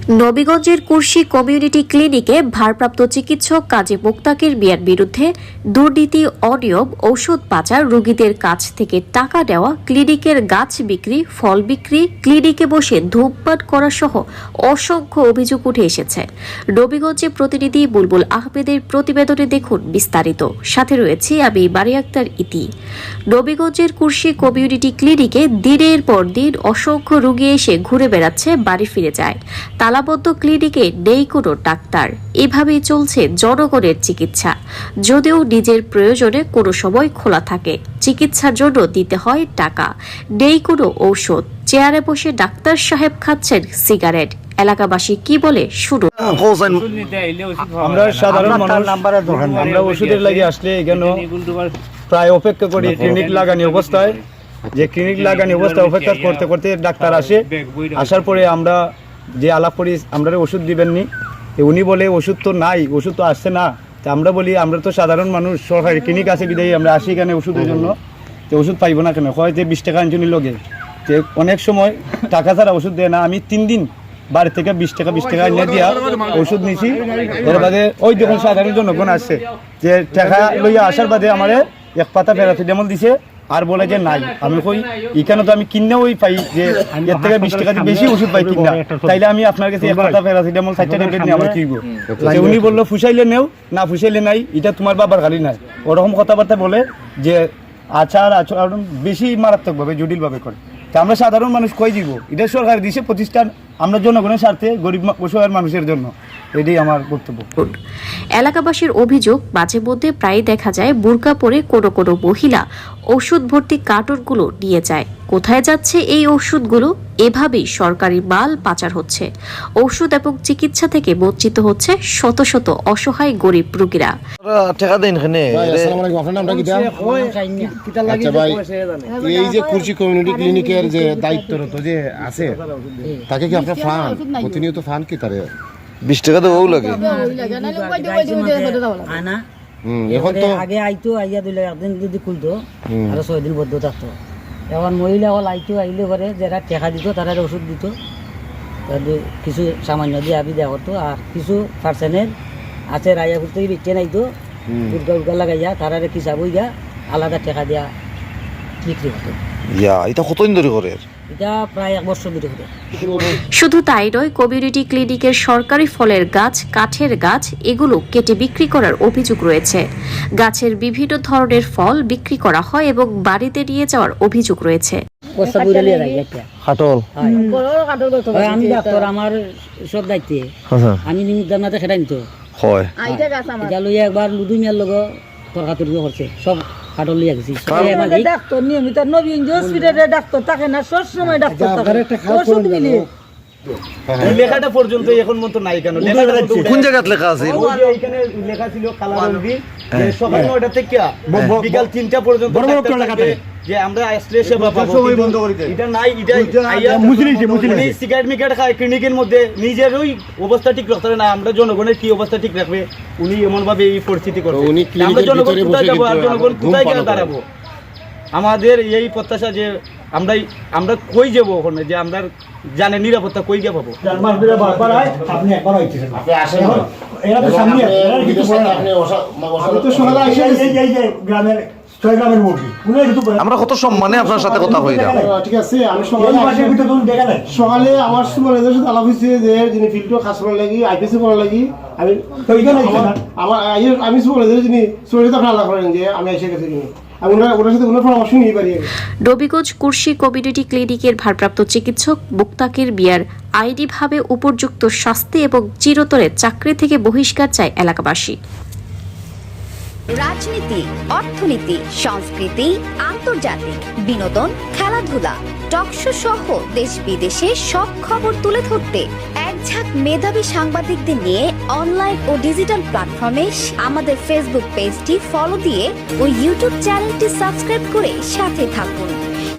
নবীগঞ্জের কুর্শী community ক্লিনিকে ভারপ্রাপ্ত চিকিৎসক কাজী মুক্তাকির মিয়ার বিরুদ্ধে দুর্নীতি, অনিয়ম, ঔষধ পাচার, রোগীদের কাছ থেকে টাকা নেওয়া, ক্লিনিকের গাছ বিক্রি, ফল বিক্রি, ক্লিনিকে বসে ধূমপান করা সহ অসংখ্য অভিযোগ উঠে এসেছে। নবীগঞ্জে প্রতিনিধি বুলবুল আহমেদের প্রতিবেদনে দেখুন বিস্তারিত। সাথে রয়েছি আমি মারিয়া আক্তার ইতি। নবীগঞ্জের কুর্শী কমিউনিটি ক্লিনিকে দিনের পর দিন অসংখ্য রোগী এসে ঘুরে বেড়াচ্ছে, বাড়ি ফিরে যায়। তালাবদ্ধ ক্লিনিকে নেই কোনো ডাক্তার। এভাবেই চলছে জনগণের চিকিৎসা, যদিও নিজের প্রয়োজনে কোনো সময় খোলা থাকে। চিকিৎসার জন্য দিতে হয় টাকা, নেই কোনো ঔষধ। চেয়ারে বসে ডাক্তার সাহেব খাচ্ছেন সিগারেট। এলাকাবাসী কি বলে শুনুন। আমরা সাধারণ মানুষ, আমরা ওষুধের লাগে আসলে এখানে প্রায় অপেক্ষা করি ক্লিনিক লাগানি অবস্থায়। যে ক্লিনিক লাগানি অবস্থায় অপেক্ষা করতে করতে ডাক্তার আসে। আসার পরে আমরা যে আলাপ করি, আমরা ওষুধ দিবেননি, উনি বলে ওষুধ তো নাই, ওষুধ তো আসছে না। তা আমরা বলি আমরা তো সাধারণ মানুষ, সরকারি ক্লিনিক আছে বিদায়ী আমরা আসি এখানে ওষুধের জন্য। তো ওষুধ পাইব না কেন? হয় যে 20 টাকা আনজনের লগে, তো অনেক সময় টাকা ছাড়া ওষুধ দেয় না। আমি 3 দিন বাড়ি থেকে 20 টাকা এনে দিয়া ওষুধ নিছি। এর বাদে ওই যখন সাধারণ জনগণ আসছে, যে টাকা লইয়া আসার বাদে আমার 1 পাতা প্যারাসিটামল দিছে আর বলে যে নাই। আমি কই এখানে তো আমি কিনে ওই পাই যে এর থেকে 20 টাকা বেশি ওষুধ পাই কিনা, তাইলে আমি আপনার কাছে 1 পাতা প্যারাসিটামল 60টা ট্যাবলেট নিয়ে আমার কিনবো। উনি বললো ফুসাইলে নেও, না ফুসাইলে নাই, এটা তোমার বাবার গাড়ি নাই। ওরকম কথাবার্তা বলে যে আচরণ বেশি মারাত্মকভাবে জটিলভাবে করে। তা আমরা সাধারণ মানুষ কই দিব? এটা সরকার দিছে প্রতিষ্ঠান, আমরা জনগণের স্বার্থে, গরিব অসহায় মানুষের জন্য। এটাই আমার বক্তব্য। এলাকাবাসীর অভিযোগ, মাঝে মধ্যে প্রায় দেখা যায় বোরকা পরে কোনো কোনো মহিলা ওষুধ ভর্তি কার্টনগুলো নিয়ে যায়। কোথায় যাচ্ছে এই ওষুধগুলো? এভাবেই সরকারি মাল পাচার হচ্ছে। ওষুধ এবং চিকিৎসা থেকে বঞ্চিত হচ্ছে শত শত অসহায় গরিব রোগীরা। এই যে কুর্শী কমিউনিটি ক্লিনিকের যে দায়িত্বরত যে আছে, তাকে কি আপনার ফান প্রতিনিয়ত ফান কি তারে 20 টাকা দেবো লাগে? এখন তো আগে আইতো, আইয়া দিলে একদিন যদি খুলতো আর 6 দিন বদ্ধ থাকতো। এখন মহিলা হল আইতো, আইলে করে যারা টেকা দিত তারা ওষুধ দিত, কিছু সামান্য দিয়ে আবি দেওয়া করতো। আর কিছু পার্সেন্টের আছে রাইয়া করতে বেচে নাইতো, উর্গা উর্গা লাগাইয়া তারা কি চাবো গা আলাদা টেকা দিয়া বিক্রি হতো। এটা কতদিন ধরে করে? এটা প্রায় 1 বছর ধরে করে। শুধু তাই নয়, কমিউনিটি ক্লিনিকের সরকারি ফলের গাছ, কাঠের গাছ এগুলো কেটে বিক্রি করার অভিযোগ রয়েছে। গাছের বিভিন্ন ধরনের ফল বিক্রি করা হয় এবং বাড়িতে নিয়ে যাওয়ার অভিযোগ রয়েছে। আমি ডাক্তার, আমার সব দায়িত্বে আমি নিমিত খেটাই নিত লইয়া একবার লুদু মিয়ার লগ তর্কাতর্কি করছে, সব কাটল লিয়া গেছি। ডাক্তার নিয়মিত নবীন হসপিটালের ডাক্তার থাকে না, সবসময় ডাক্তার লেখাটা পর্যন্ত এখন মত নাই কেন? কোন জায়গায় লেখা আছে? এখানে লেখা ছিল কালারঙ্গি, সকাল 9টা থেকে বিকাল 3টা পর্যন্ত যে আমরা আসলে সেবা পাবো। এটা নাই, এটা মুসলিম সিগারেট মিগারেট খায় ক্লিনিকের মধ্যে, নিজেরই অবস্থা ঠিক রাখতে না। আমরা জনগণের কি অবস্থা ঠিক রাখবে? উনি এমন ভাবে এই পরিস্থিতি করবে, আমরা জনগণ কোথায় যাবো আর জনগণ কোথায় গিয়ে দাঁড়াবো? আমাদের এই প্রত্যাশা যে আমরা কই যাবো ওখানে, যে আমরা জানে নিরাপত্তা কই গিয়ে পাবো? আমরা কত সম্মানে আপনার সাথে কথা হই না, ঠিক আছে। আমি সকালে আমার সুপারভাইজারের সাথে আলাপ হয়েছে যে যিনি ফিল্ডটা কাজ করার লাগি, আইপিএসি করার লাগি আমি সুপারভাইজারের যিনি সুপারভাইজার আপনার আলাপ করেন যে আমি এসে গেছি, নবীগঞ্জ কুর্শী কমিউনিটি ক্লিনিকের ভারপ্রাপ্ত চিকিৎসক মুক্তাকির মিয়ার আইনিভাবে উপযুক্ত শাস্তি এবং চিরতরে চাকরি থেকে বহিষ্কার চায় এলাকাবাসী। রাজনীতি, অর্থনীতি, সংস্কৃতি, আন্তর্জাতিক, বিনোদন, খেলাধুলা, টকশো সহ দেশ বিদেশে সব খবর তুলে ধরতে এক ঝাঁক মেধাবী সাংবাদিকদের নিয়ে অনলাইন ও ডিজিটাল প্ল্যাটফর্মে আমাদের ফেসবুক পেজটি ফলো দিয়ে ও ইউটিউব চ্যানেলটি সাবস্ক্রাইব করে সাথে থাকুন।